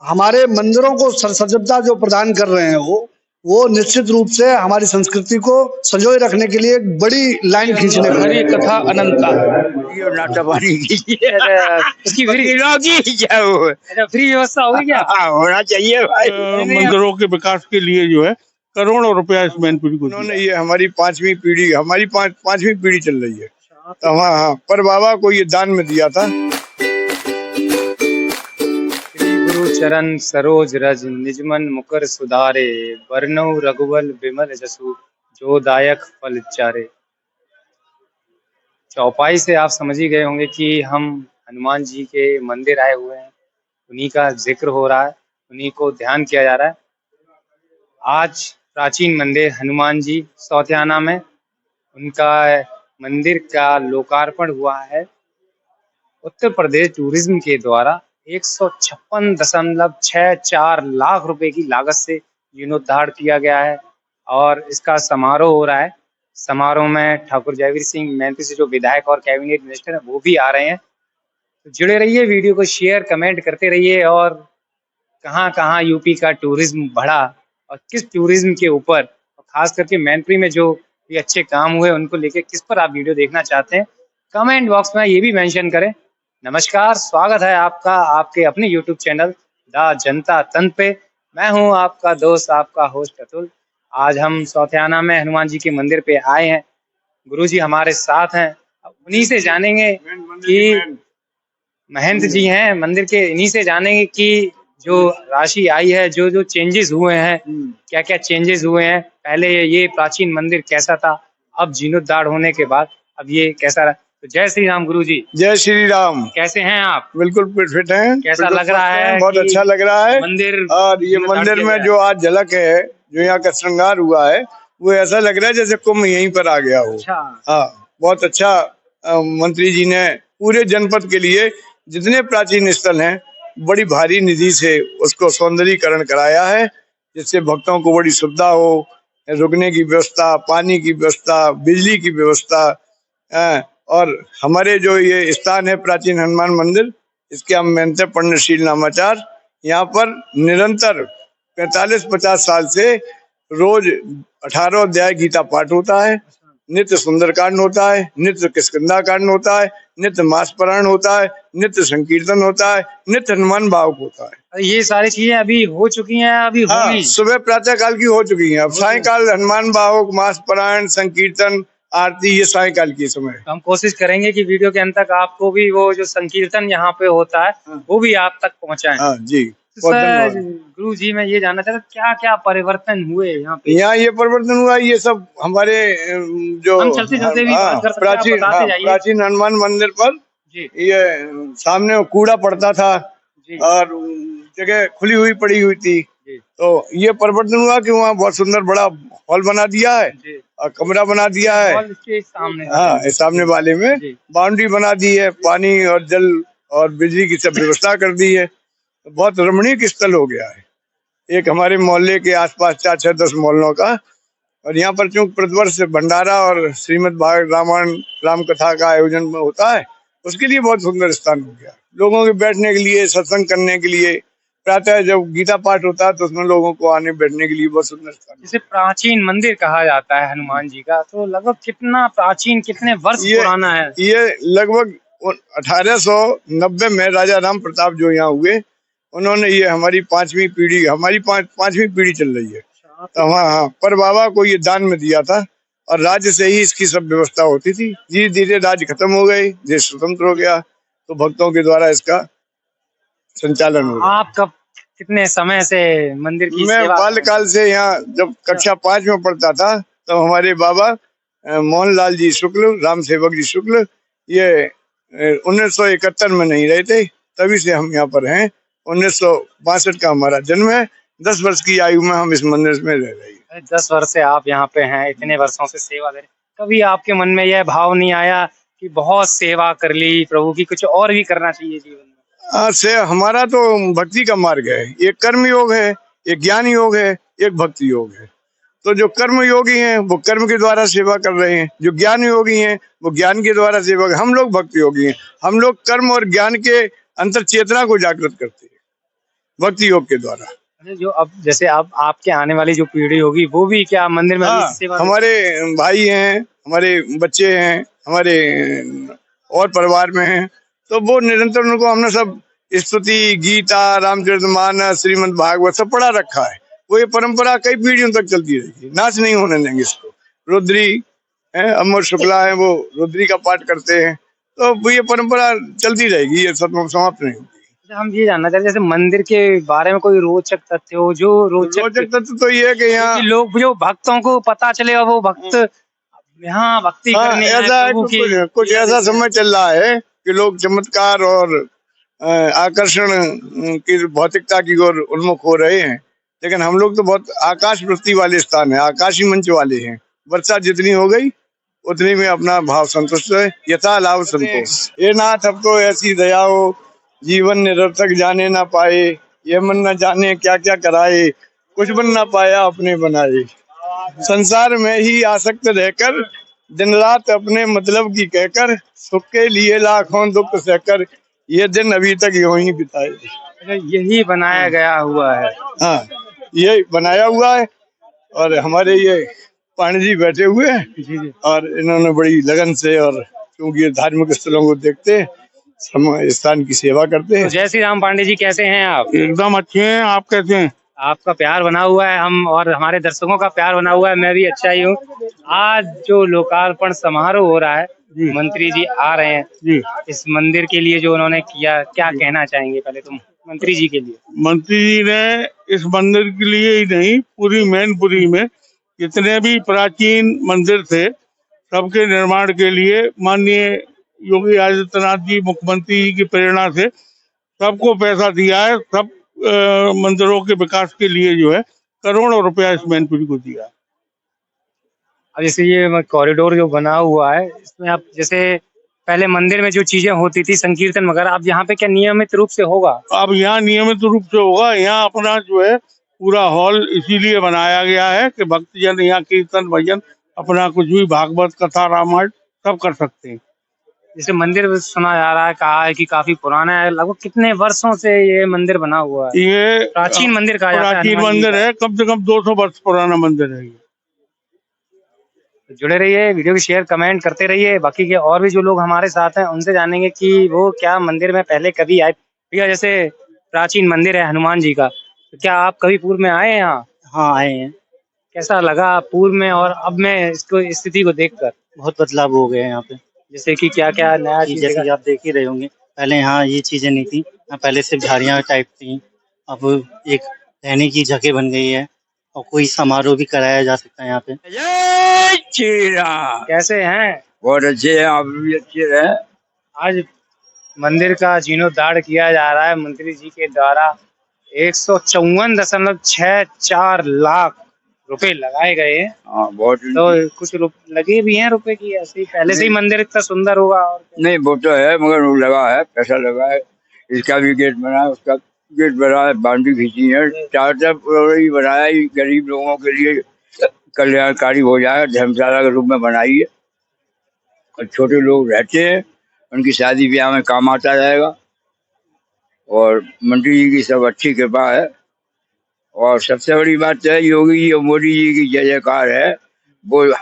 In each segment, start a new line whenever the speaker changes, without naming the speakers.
हमारे मंदिरों को सजगता जो प्रदान कर रहे हैं वो निश्चित रूप से हमारी संस्कृति को संजोए रखने के लिए एक बड़ी लाइन खींचने वाले
हरी कथा अनंता
ये नाटा पानी कीजिए
उसकी
फ्री
व्यवस्था होगी क्या?
होना चाहिए भाई।
मंदिरों के विकास के लिए जो है करोड़ों रुपया इस मैनपुरी को
उन्होंने ये हमारी पांचवी पीढ़ी चल रही है। तो हाँ, पर बाबा को ये दान में दिया था।
गुरु चरण सरोज रज निजमन मुकर सुधारे वर्णव रघुवल विमल जसु जो दायक फल चारे। चौपाई से आप समझ ही गए होंगे कि हम हनुमान जी के मंदिर आए हुए हैं, उन्हीं का जिक्र हो रहा है, उन्हीं को ध्यान किया जा रहा है। आज प्राचीन मंदिर हनुमान जी सौतियाना में उनका मंदिर का लोकार्पण हुआ है। उत्तर प्रदेश टूरिज्म के द्वारा 156.64 लाख रुपए की लागत से जीर्णोद्धार किया गया है और इसका समारोह हो रहा है। समारोह में ठाकुर जयवीर सिंह मैनपुरी से जो विधायक और कैबिनेट मिनिस्टर हैं वो भी आ रहे हैं। तो जुड़े रहिए, वीडियो को शेयर कमेंट करते रहिए और कहाँ कहाँ यूपी का टूरिज्म बढ़ा और किस टूरिज्म के ऊपर, और खास करके मैनपुरी में जो भी अच्छे काम हुए उनको लेके किस पर आप वीडियो देखना चाहते हैं, कमेंट बॉक्स में ये भी मेंशन करें। नमस्कार, स्वागत है आपका आपके अपने यूट्यूब चैनल द जनता तंत्र पे। मैं हूं आपका दोस्त, आपका होस्ट अतुल। आज हम सौतियाना में हनुमान जी के मंदिर पे आए हैं। गुरुजी हमारे साथ हैं, उन्हीं से जानेंगे कि महंत जी हैं मंदिर के, इन्हीं से जानेंगे कि जो राशि आई है, जो जो चेंजेस हुए हैं, क्या क्या चेंजेस हुए हैं। पहले ये प्राचीन मंदिर कैसा था, अब जीर्णोद्धार होने के बाद अब ये कैसा रहा। तो जय श्री राम गुरु जी।
जय श्री राम।
कैसे हैं आप?
बिल्कुल फिट हैं।
कैसा लग रहा है?
बहुत अच्छा लग रहा है
मंदिर।
और ये मंदिर में जो आज झलक है, जो यहाँ का श्रृंगार हुआ है, वो ऐसा लग रहा है जैसे कुंभ यहीं पर आ गया हो।
अच्छा।
हाँ, बहुत अच्छा। मंत्री जी ने पूरे जनपद के लिए जितने प्राचीन स्थल हैं बड़ी भारी निधि से उसको सौंदर्यीकरण कराया है, जिससे भक्तों को बड़ी सुविधा हो। रुकने की व्यवस्था, पानी की व्यवस्था, बिजली की व्यवस्था। और हमारे जो ये स्थान है प्राचीन हनुमान मंदिर, इसके हम मानते पुण्यशील नामाचार। यहाँ पर निरंतर 45-50 साल से रोज 18 अध्याय गीता पाठ होता है, नित्य सुंदरकांड होता है, नित्य किष्किंधा कांड होता है, नित्य मास पारायण होता है, नित्य संकीर्तन होता है, नित्य हनुमान भावक होता है।
ये सारी चीजें अभी हो चुकी हैं, अभी होंगी।
सुबह प्रातः काल की हो चुकी हैं, अब सायकाल हनुमान भावक, मास पारायण, संकीर्तन, आरती ये सायकाल की समय।
हम कोशिश करेंगे कि वीडियो के अंत तक आपको भी वो जो संकीर्तन यहाँ पे होता है वो भी आप तक पहुँचाएं।
हाँ जी।
सर गुरु जी, मैं ये जानना चाहता क्या क्या परिवर्तन हुए यहाँ पे?
यहाँ ये परिवर्तन हुआ, ये सब हमारे जो
हम चलते चलते भी बात कर सकते हैं,
प्राचीन हनुमान मंदिर पर
जी।
ये सामने कूड़ा पड़ता था
जी।
और जगह खुली हुई पड़ी हुई थी, तो ये परिवर्तन हुआ कि वहाँ बहुत सुंदर बड़ा हॉल बना दिया है और कमरा बना दिया है।
सामने,
हाँ, सामने वाले में बाउंड्री बना दी है, पानी और जल और बिजली की सब व्यवस्था कर दी है। बहुत रमणीक स्थल हो गया है, एक हमारे मोहल्ले के आसपास 4-6-10 मोहल्लों का। और यहाँ पर चूंकि प्रतिवर्ष भंडारा और श्रीमद् भागवत रामायण राम कथा का आयोजन होता है, उसके लिए बहुत सुंदर स्थान हो गया, लोगों के बैठने के लिए, सत्संग करने के लिए। प्रातः जब गीता पाठ होता है तो उसमें लोगों को आने बैठने के लिए बहुत सुंदर स्थान।
जिसे प्राचीन मंदिर कहा जाता है हनुमान जी का, तो लगभग कितना प्राचीन, कितने वर्ष पुराना है?
ये लगभग 1890 में राजा राम प्रताप जो यहाँ हुए, उन्होंने ये हमारी पांचवी पीढ़ी चल रही है। तो हाँ, पर बाबा को ये दान में दिया था और राज्य से ही इसकी सब व्यवस्था होती थी। धीरे धीरे राज्य खत्म हो गए, देश स्वतंत्र हो गया, तो भक्तों के द्वारा इसका संचालन हो गया।
आप कब, कितने समय से मंदिर की
मैं बाल्यकाल से यहाँ, जब कक्षा 5 में पढ़ता था तो हमारे बाबा मोहनलाल जी शुक्ल, राम सेवक जी शुक्ल, ये 1971 में नहीं रहे थे, तभी से हम यहाँ पर हैं। 1962 का हमारा जन्म है। 10 वर्ष की आयु में हम इस मंदिर में रह रहे हैं।
10 वर्ष से आप यहाँ पे हैं, इतने वर्षों से सेवा दे रहे, कभी आपके मन में यह भाव नहीं आया कि बहुत सेवा कर ली प्रभु की, कुछ और भी करना चाहिए जीवन में?
हमारा तो भक्ति का मार्ग है, एक कर्म योग है, एक ज्ञान योग है, एक भक्ति योग है। तो जो कर्म योगी हैं वो कर्म के द्वारा सेवा कर रहे हैं, जो ज्ञान योगी हैं वो ज्ञान के द्वारा सेवा। हम लोग भक्ति योगी हैं, हम लोग कर्म और ज्ञान के अंतर चेतना को जागृत करते हैं। भक्ति योग के द्वारा।
अच्छा, जो अब जैसे अब आपके आने वाली जो पीढ़ी होगी वो भी क्या मंदिर में अभी
हाँ,
सेवा
हमारे भाई हैं, हमारे बच्चे हैं, हमारे और परिवार में हैं, तो वो निरंतर उनको हमने सब स्तुति, गीता, रामचरितमानस, श्रीमद् भागवत सब पढ़ा रखा है। वो ये परंपरा कई पीढ़ियों तक चलती रहेगी, नाश नहीं होने देंगे इसको। रुद्री है, अमर शुक्ला है, वो रुद्री का पाठ करते हैं, तो वो ये परंपरा चलती रहेगी, ये सब समाप्त नहीं होगी।
हम ये जानना चाहते हैं जैसे मंदिर के बारे में कोई रोचक तथ्य हो जो रोचक
तथ्य तो ये है कि यहाँ
कि लोग जो भक्तों को पता चले और वो भक्त यहाँ भक्ति करने आए
ऐसा है,
प्रभु की।
कुछ ऐसा समय चल रहा है कि लोग चमत्कार और आकर्षण की भौतिकता की ओर उन्मुख हो रहे हैं, लेकिन हम लोग तो बहुत आकाश वृत्ति वाले स्थान है, आकाशी मंच वाले हैं। वर्षा जितनी हो गई उतनी में अपना भाव संतुष्ट है, यथा लाभ संतोष। ये नाथ अब तो ऐसी दया हो, जीवन निरर्थक जाने ना पाए, ये मन न जाने क्या क्या कराए, कुछ बन ना पाया अपने बनाए। संसार में ही आसक्त रहकर दिन रात अपने मतलब की कहकर, सुख के लिए लाखों दुख सहकर, ये दिन अभी तक यूं ही बिताए।
अच्छा, यही बनाया गया हुआ है।
हाँ, ये बनाया हुआ है और हमारे ये पांडे जी बैठे हुए हैं और इन्होंने बड़ी लगन से, और क्योंकि ये धार्मिक स्थलों को देखते हैं, स्थान की सेवा करते हैं।
तो जय श्री राम पांडे जी, कैसे हैं आप?
एकदम अच्छे हैं। आप कैसे हैं?
आपका प्यार बना हुआ है, हम और हमारे दर्शकों का प्यार बना हुआ है, मैं भी अच्छा ही हूँ। आज जो लोकार्पण समारोह हो रहा है, मंत्री जी आ रहे हैं
जी,
इस मंदिर के लिए जो उन्होंने किया, क्या कहना चाहेंगे पहले तुम मंत्री जी के लिए?
मंत्री जी ने इस मंदिर के लिए ही नहीं, पूरी मैनपुरी में जितने भी प्राचीन मंदिर थे सबके निर्माण के लिए माननीय योगी आदित्यनाथ जी मुख्यमंत्री जी की प्रेरणा से सबको पैसा दिया है। सब मंदिरों के विकास के लिए जो है करोड़ों रुपया इस मैनपुरी को दिया है।
अब जैसे ये कॉरिडोर जो बना हुआ है, इसमें आप जैसे पहले मंदिर में जो चीजें होती थी संकीर्तन वगैरह, अब यहाँ पे क्या नियमित रूप से होगा?
अब यहाँ नियमित रूप से होगा। यहाँ अपना जो है पूरा हॉल इसीलिए बनाया गया है कि भक्तजन यहाँ कीर्तन भजन अपना कुछ भी भागवत कथा रामायण सब कर सकते हैं।
जैसे मंदिर सुना जा रहा है, कहा है कि काफी पुराना है, लगभग कितने वर्षों से ये मंदिर बना हुआ है?
ये
प्राचीन मंदिर कहा जाता है।
प्राचीन मंदिर है, कम से कम 200 वर्ष पुराना मंदिर है ये।
जुड़े रहिए, वीडियो को शेयर कमेंट करते रहिए। बाकी के और भी जो लोग हमारे साथ हैं उनसे जानेंगे कि वो क्या मंदिर में पहले कभी आए। भैया, जैसे प्राचीन मंदिर है हनुमान जी का, तो क्या आप कभी पूर्व में आए हैं यहाँ?
हाँ, आए हैं।
कैसा लगा पूर्व में और अब में इसको स्थिति को देखकर?
बहुत बदलाव हो गए हैं यहाँ पे।
जैसे कि क्या क्या नया चीज?
जैसे कि आप देख ही रहे होंगे, पहले यहाँ ये चीजें नहीं थी। यहाँ पहले सिर्फ झाड़ियाँ टाइप थी, अब एक रहने की जगह बन गई है और कोई समारोह भी कराया जा सकता है यहाँ पे।
जय श्री राम।
कैसे हैं?
बहुत अच्छे हैं, आप भी अच्छे रहे।
आज मंदिर का जीर्णोद्धार किया जा रहा है मंत्री जी के द्वारा। 154.64 लाख रुपए लगाए गए हैं।
हाँ, बहुत।
तो कुछ लगे भी हैं रुपए की, ऐसे ही पहले से ही मंदिर इतना सुंदर होगा? और
नहीं, वो तो है, मगर वो लगा है, पैसा लगा है। इसका भी गेट बना है, उसका गेट बना है, बाउंड्री खींची है, चारों तरफ बनाया है, गरीब लोगों के लिए कल्याणकारी हो जाए, धर्मशाला के रूप में बनाई है। और छोटे लोग रहते हैं, उनकी शादी ब्याह में काम आता रहेगा। और मंत्री जी की सब अच्छी कृपा है। और सबसे बड़ी बात तो है, योगी जी और मोदी जी की जय जयकार है। वो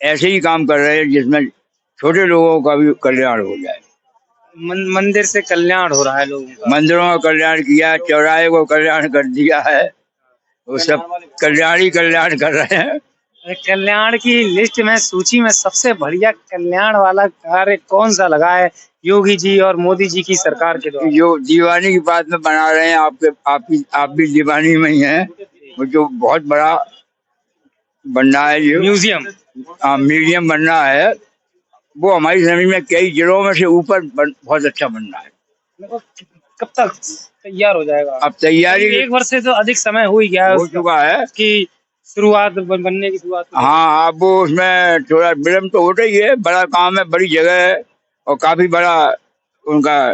ऐसे ही काम कर रहे हैं जिसमें छोटे लोगों का भी कल्याण हो जाए।
मंदिर से कल्याण हो रहा है लोगों का।
मंदिरों का कल्याण किया, चौराहे को कल्याण कर दिया है, वो सब कल्याण ही कल्याण कर रहे हैं।
कल्याण की लिस्ट में, सूची में सबसे बढ़िया कल्याण वाला कार्य कौन सा लगा है योगी जी और मोदी जी की सरकार के द्वारा?
जो दीवानी की बात में बना रहे हैं, आप भी दीवानी में ही हैं। वो जो बहुत बड़ा बनना है, जो म्यूजियम बनना है, वो हमारी जमीन में कई जिलों में से ऊपर बहुत अच्छा बनना है।
कब तक तैयार हो जाएगा?
अब तैयारी
1 वर्ष से तो अधिक समय हो ही गया है,
हो चुका है
कि शुरुआत बनने की शुरुआत।
हाँ, अब वो उसमें थोड़ा विलम्ब तो होता ही है। बड़ा काम है, बड़ी जगह है और काफी बड़ा उनका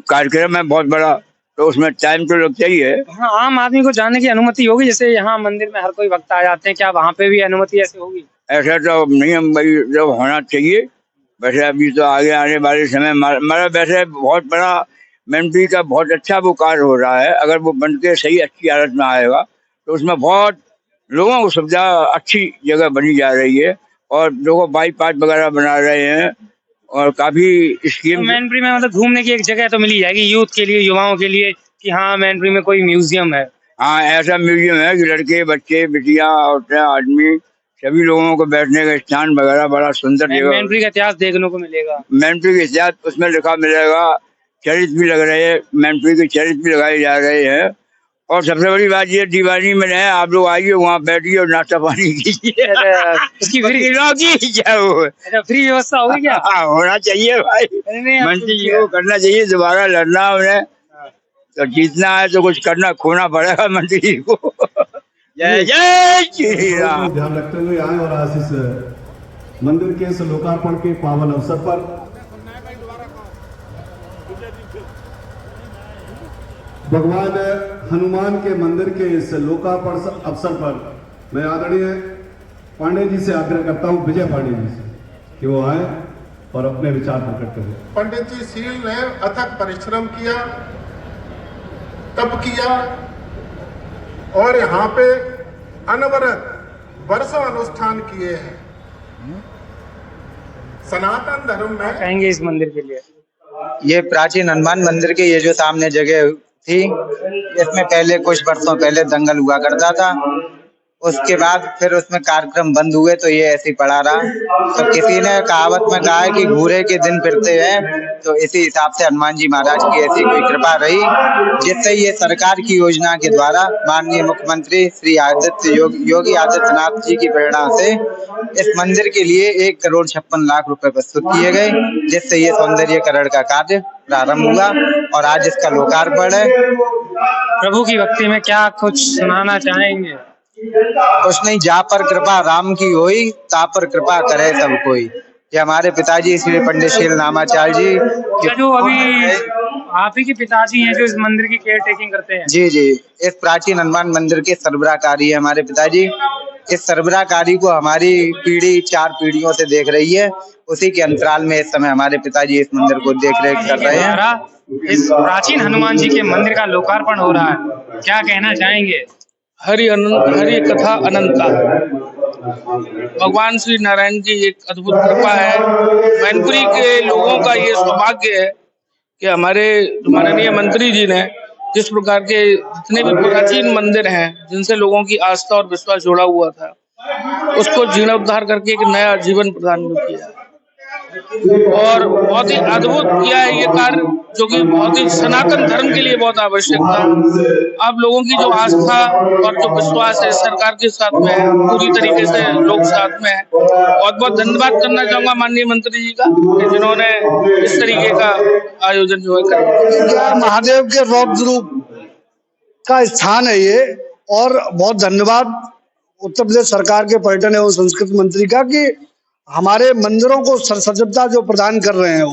कार्यक्रम है, बहुत बड़ा, तो उसमें टाइम तो लगता ही है।
हाँ, आम आदमी को जाने की अनुमति होगी? जैसे यहाँ मंदिर में हर कोई भक्त आ जाते हैं, क्या वहाँ पे भी अनुमति ऐसे होगी?
ऐसा तो नियम भाई जब होना चाहिए। वैसे अभी तो आगे आने वाले समय हमारा वैसे बहुत बड़ा मैनपुरी का बहुत अच्छा वो कार्य हो रहा है। अगर वो बन के सही अच्छी हालत में आएगा तो उसमें बहुत लोगों को सुविधा अच्छी जगह बनी जा रही है और लोगों बाईपास वगैरह बना रहे हैं और काफी
तो
स्कीम।
मैनपुरी में मतलब घूमने की एक जगह तो मिली जाएगी यूथ के लिए, युवाओं के लिए, कि हाँ मैनपुरी में कोई म्यूजियम है।
हाँ, ऐसा म्यूजियम है कि लड़के बच्चे बिटिया औरतें आदमी सभी लोगों को बैठने का स्थान वगैरह बड़ा सुंदर जगह।
मैनपुरी का इतिहास देखने को मिलेगा।
मैनपुरी के इतिहास उसमें लिखा मिलेगा, चरित्र भी लग रहे हैं, मैनपुरी के चरित्र भी लगाए जा रहे हैं। और सबसे बड़ी बात ये दिवाली में है, आप लोग आइए वहाँ बैठिए और नाश्ता पानी कीजिए।
उसकी फ्री
क्या वो
फ्री व्यवस्था होगी क्या?
हाँ, होना चाहिए भाई, मंत्री जी को करना चाहिए। दोबारा लड़ना उन्हें तो जीतना है तो कुछ करना खोना पड़ेगा मंत्री जी को। जय जय श्री राम।
ध्यान रखते हुए आए और आज इस मंदिर के इस लोकार्पण के पावन अवसर पर भगवान हनुमान के मंदिर के इस लोकार्पण अवसर पर मैं आदरणीय पांडे जी से आग्रह करता हूं, विजय पांडे जी से, कि वो आए और अपने विचार प्रकट करें।
पंडित जी शील ने अथक परिश्रम किया, तप किया और यहाँ पे अनवरत वर्षों अनुष्ठान किए हैं। सनातन धर्म में
कहेंगे इस मंदिर के लिए?
ये प्राचीन हनुमान मंदिर के ये जो सामने जगह थी, इसमें पहले कुछ वर्षों पहले दंगल हुआ करता था। उसके बाद फिर उसमें कार्यक्रम बंद हुए तो ये ऐसे ही पड़ा रहा। तो किसी ने कहावत में कहा है कि घूरे के दिन फिरते हैं, तो इसी हिसाब से हनुमान जी महाराज की ऐसी कोई कृपा रही जिससे ये सरकार की योजना के द्वारा माननीय मुख्यमंत्री श्री योगी आदित्यनाथ जी की प्रेरणा से इस मंदिर के लिए 1,56,00,000 रुपए प्रस्तुत किए गए, जिससे ये सौंदर्यीकरण का कार्य प्रारंभ हुआ और आज इसका लोकार्पण है।
प्रभु की भक्ति में क्या कुछ सुनाना चाहेंगे?
कुछ नहीं, जा पर कृपा राम की होई, ता पर कृपा करे सब कोई। ये हमारे पिताजी श्री पंडित शील नामाचार्य जी
जो अभी आप ही के पिताजी हैं जो इस मंदिर की केयर टेकिंग करते हैं?
जी जी, इस प्राचीन हनुमान मंदिर के सरबराहकारी है हमारे पिताजी। इस सरबराहकारी को हमारी पीढ़ी 4 पीढ़ियों से देख रही है। उसी के अंतराल में इस समय हमारे पिताजी इस मंदिर को देख रेख कर रहे हैं।
इस प्राचीन हनुमान जी के मंदिर का लोकार्पण हो रहा है, क्या कहना चाहेंगे?
हरि कथा अनंता। भगवान श्री नारायण की एक अद्भुत कृपा है। मैनपुरी के लोगों का ये सौभाग्य है कि हमारे माननीय मंत्री जी ने जिस प्रकार के जितने भी प्राचीन मंदिर हैं जिनसे लोगों की आस्था और विश्वास जुड़ा हुआ था, उसको जीर्णोद्धार करके एक नया जीवन प्रदान किया और बहुत ही अद्भुत किया है ये कार्य, जो कि बहुत ही सनातन धर्म के लिए बहुत आवश्यक था। आप लोगों की जो आस्था और जो विश्वास है सरकार के साथ में है, पूरी तरीके से लोग साथ में है। बहुत बहुत धन्यवाद करना चाहूंगा माननीय मंत्री जी का कि जिन्होंने इस तरीके का आयोजन जो है कर।
महादेव के रौद्र रूप का स्थान है ये, और बहुत धन्यवाद उत्तर प्रदेश सरकार के पर्यटन एवं संस्कृति मंत्री का कि हमारे मंदिरों को सजगता जो प्रदान कर रहे हैं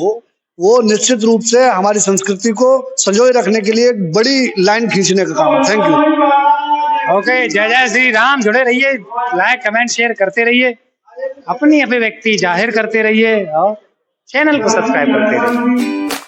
वो निश्चित रूप से हमारी संस्कृति को संजोए रखने के लिए एक बड़ी लाइन खींचने का काम है। Thank you.
ओके, जय जय श्री राम। जुड़े रहिए, लाइक कमेंट शेयर करते रहिए, अपनी अभिव्यक्ति जाहिर करते रहिए और चैनल को सब्सक्राइब करते रहिए।